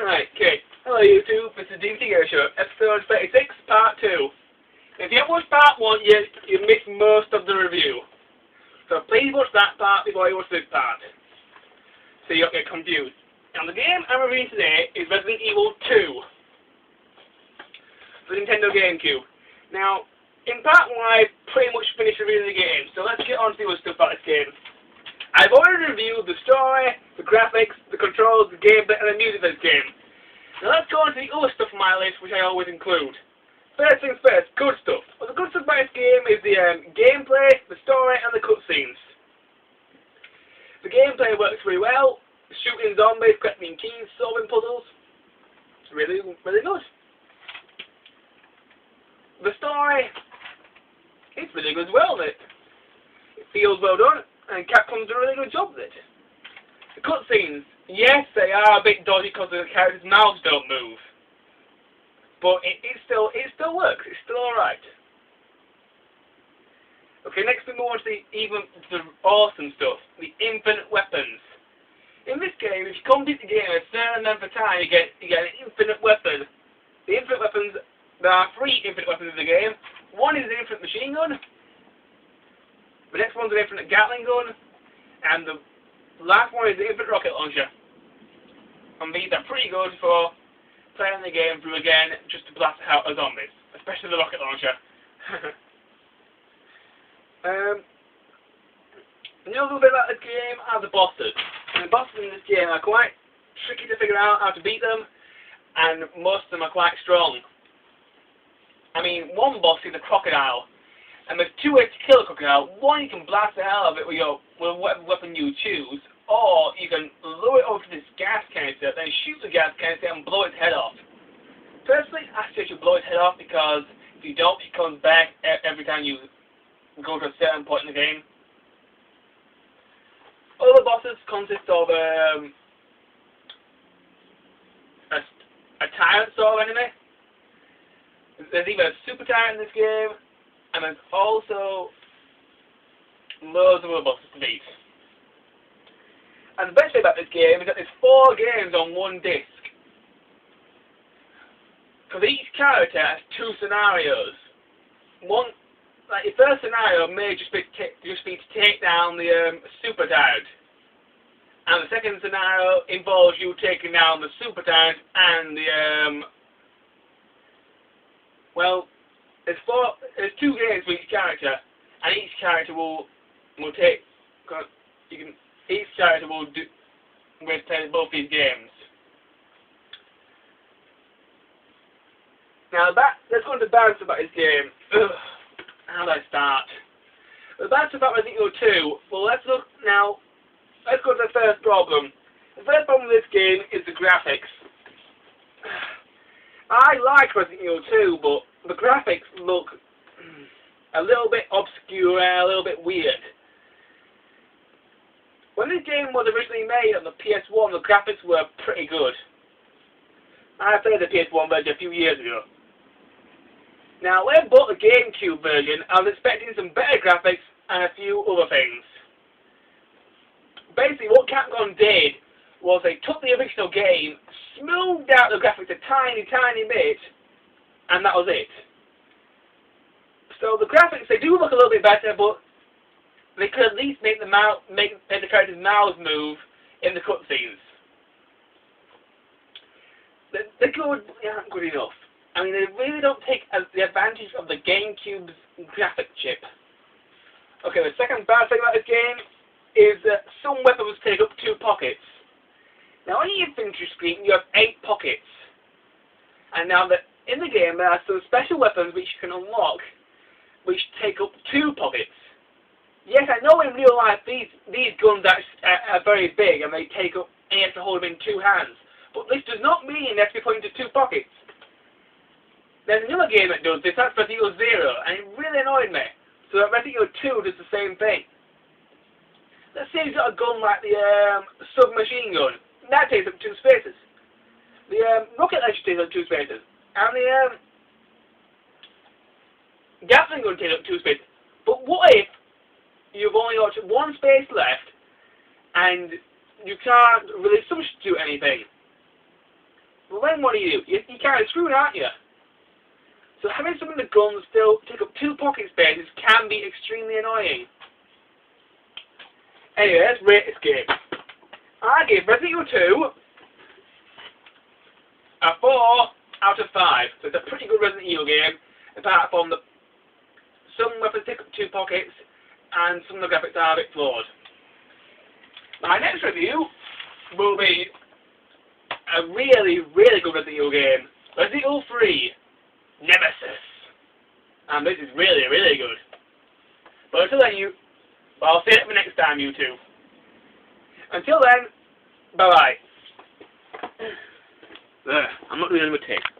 Right, okay. Hello YouTube, this is D.B.T Show, episode 36, part 2. If you haven't watched part 1, you missed most of the review. So please watch that part before you watch this part, so you don't get confused. Now the game I'm reviewing today is Resident Evil 2, for the Nintendo GameCube. Now, in part 1 I pretty much finished reviewing the game, so let's get on to the other stuff about this game. I've already reviewed the story, the graphics, the controls, the gameplay, and the music of this game. Now let's go on to the other stuff on my list, which I always include. First things first, good stuff. Well, the good stuff about this game is the gameplay, the story, and the cutscenes. The gameplay works really well. Shooting zombies, collecting keys, solving puzzles. Really, really good. The story, it's really good as well. It feels well done. And Capcom's done a really good job with it. The cutscenes, yes, they are a bit dodgy because the characters' mouths don't move. But it still works. It's still alright. Okay, next we move on to the awesome stuff. The infinite weapons. In this game, if you complete the game a certain amount of time, you get an infinite weapon. The infinite weapons, there are 3 infinite weapons in the game. One is an infinite machine gun. The next one's an infinite Gatling gun, and the last one is the infinite rocket launcher. And these are pretty good for playing the game through again, just to blast out the zombies, especially the rocket launcher. Another bit about this game are the bosses. And the bosses in this game are quite tricky to figure out how to beat them, and most of them are quite strong. I mean, one boss is a crocodile. And there's 2 ways to kill a crocodile. One, you can blast the hell out of it with whatever weapon you choose, or you can lure it over to this gas canister, then shoot the gas canister and blow its head off. Personally, I suggest you blow its head off because if you don't, it comes back every time you go to a certain point in the game. Other bosses consist of a tyrant sort of enemy. There's even a super tyrant in this game. And there's also loads of other bosses to beat. And the best thing about this game is that there's 4 games on one disc. Because each character has 2 scenarios. One, like your first scenario may just be to take down the super tyrant. And the second scenario involves you taking down the super tyrant and the there's 2 games for each character, and each character will play both these games. Now let's go on to the bad stuff about this game. How do I start? The bad stuff about Resident Evil 2. Well, let's go to the first problem. The first problem with this game is the graphics. I like Resident Evil 2, but the graphics look a little bit obscure and a little bit weird. When this game was originally made on the PS1, the graphics were pretty good. I played the PS1 version a few years ago. Now, when I bought the GameCube version, I was expecting some better graphics and a few other things. Basically, what Capcom did was they took the original game, smoothed out the graphics a tiny bit, and that was it. So the graphics, they do look a little bit better, but they could at least make the characters' mouths move in the cutscenes. They're good, but they aren't good enough. I mean, they really don't take the advantage of the GameCube's graphic chip. Okay, the second bad thing about this game is that some weapons take up 2 pockets. Now, on your infantry screen, you have 8 pockets. And now, in the game, there are some special weapons which you can unlock, which take up 2 pockets. Yes, I know in real life these guns are very big, and they take up, and you have to hold them in 2 hands. But this does not mean they have to be put into 2 pockets. There's another game that does this, that's Resident Evil 0, and it really annoyed me. So that Resident Evil 2 does the same thing. Let's say you've got a gun like the submachine gun. That takes up 2 spaces. The rocket launcher takes up 2 spaces. And the Gatling gun takes up 2 spaces. But what if you've only got 1 space left and you can't really substitute anything? But then what do? You're kind of screwed, aren't you? So having some of the guns still take up 2 pocket spaces can be extremely annoying. Anyway, let's rate this game. I give Resident Evil 2 a 4 out of 5. So it's a pretty good Resident Evil game, apart from some weapons take up 2 pockets and some of the graphics are a bit flawed. My next review will be a really, really good Resident Evil game. Resident Evil 3 Nemesis. And this is really, really good. But until then, I'll see you next time, you two. Until then, bye-bye. I'm not doing any more takes.